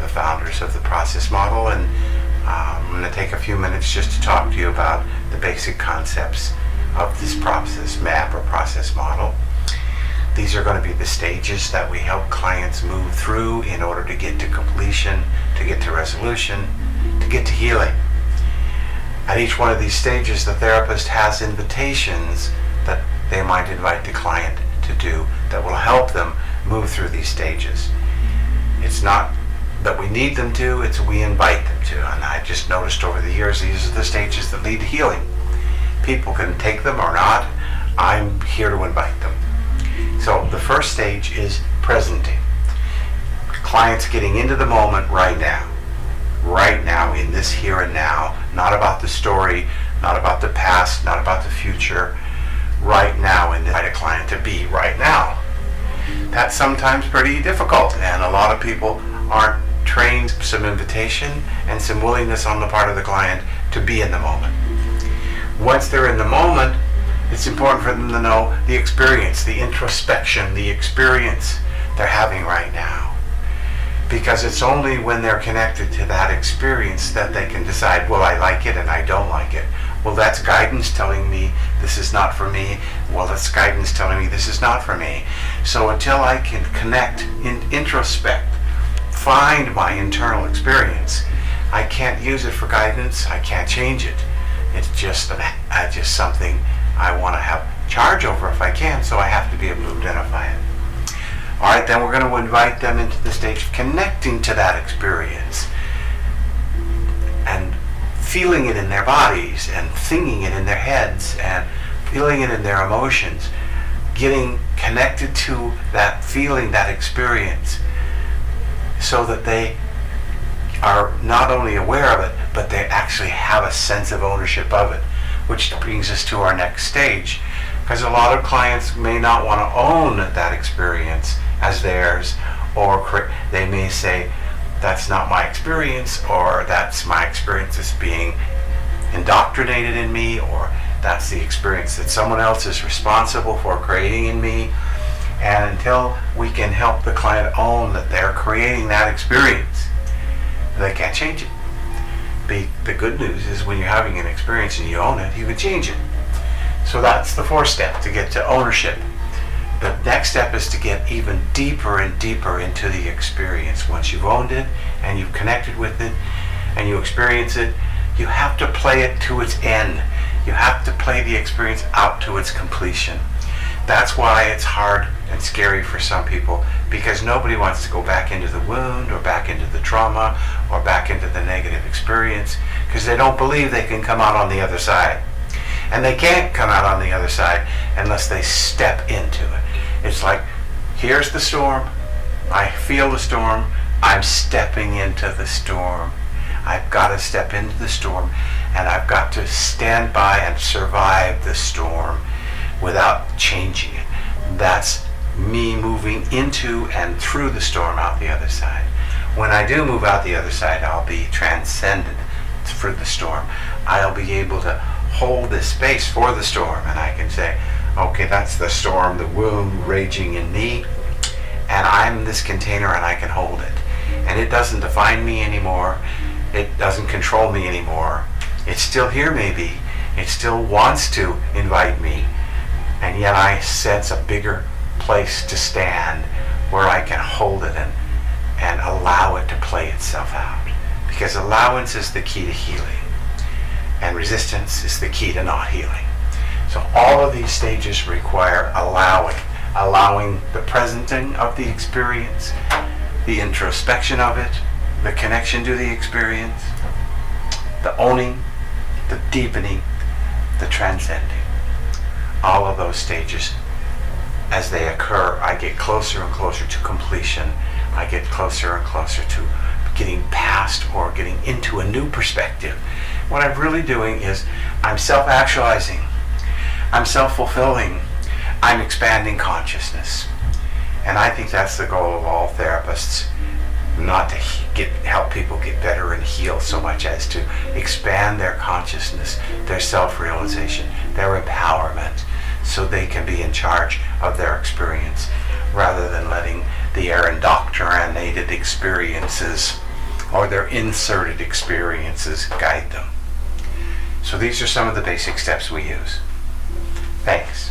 the founders of the process model, and I'm going to take a few minutes just to talk to you about the basic concepts of this process map or process model. These are going to be the stages that we help clients move through in order to get to completion, to get to resolution, to get to healing. At each one of these stages, the therapist has invitations that they might invite the client to do that will help them move through these stages. It's not that we need them to, it's we invite them to. And I just noticed over the years, these are the stages that lead to healing. People can take them or not. I'm here to invite them. So the first stage is presenting. Clients getting into the moment right now, in this here and now, not about the story, not about the past, not about the future, right now, and invite a client to be right now. That's sometimes pretty difficult, and a lot of people aren't trained. Some invitation and some willingness on the part of the client to be in the moment. Once they're in the moment, it's important for them to know the experience, the introspection, the experience they're having right now. Because it's only when they're connected to that experience that they can decide, well, I like it and I don't like it. Well, that's guidance telling me this is not for me. Well, that's guidance telling me this is not for me. So until I can connect, introspect, find my internal experience, I can't use it for guidance. I can't change it. It's just something I want to have charge over if I can, so I have to be able to identify it. All right, then we're going to invite them into the stage of connecting to that experience and feeling it in their bodies and thinking it in their heads and feeling it in their emotions, getting connected to that feeling, that experience, so that they are not only aware of it, but they actually have a sense of ownership of it, which brings us to our next stage. Because a lot of clients may not want to own that experience as theirs, or they may say, that's not my experience, or that's my experience as being indoctrinated in me, or that's the experience that someone else is responsible for creating in me. And until we can help the client own that they're creating that experience, they can't change it. The good news is when you're having an experience and you own it, you can change it. So that's the fourth step, to get to ownership. The next step is to get even deeper and deeper into the experience. Once you've owned it and you've connected with it and you experience it, you have to play it to its end. You have to play the experience out to its completion. That's why it's hard and scary for some people, because nobody wants to go back into the wound or back into the trauma or back into the negative experience, because they don't believe they can come out on the other side. And they can't come out on the other side unless they step into it. It's like, here's the storm. I feel the storm. I'm stepping into the storm. I've got to step into the storm, and I've got to stand by and survive the storm without changing it. That's me moving into and through the storm out the other side. When I do move out the other side, I'll be transcended through the storm. I'll be able to hold this space for the storm, and I can say, okay, that's the storm, the wound raging in me, and I'm this container and I can hold it. And it doesn't define me anymore. It doesn't control me anymore. It's still here maybe. It still wants to invite me. And yet I sense a bigger place to stand where I can hold it and allow it to play itself out. Because allowance is the key to healing. And resistance is the key to not healing. So all of these stages require allowing the presenting of the experience, the introspection of it, the connection to the experience, the owning, the deepening, the transcending. All of those stages, as they occur, I get closer and closer to completion. I get closer and closer to getting past or getting into a new perspective. What I'm really doing is I'm self-actualizing, I'm self-fulfilling, I'm expanding consciousness. And I think that's the goal of all therapists, not to help people get better and heal so much as to expand their consciousness, their self-realization, their empowerment, so they can be in charge of their experience rather than letting the indoctrinated experiences or their inserted experiences guide them. So these are some of the basic steps we use. Thanks.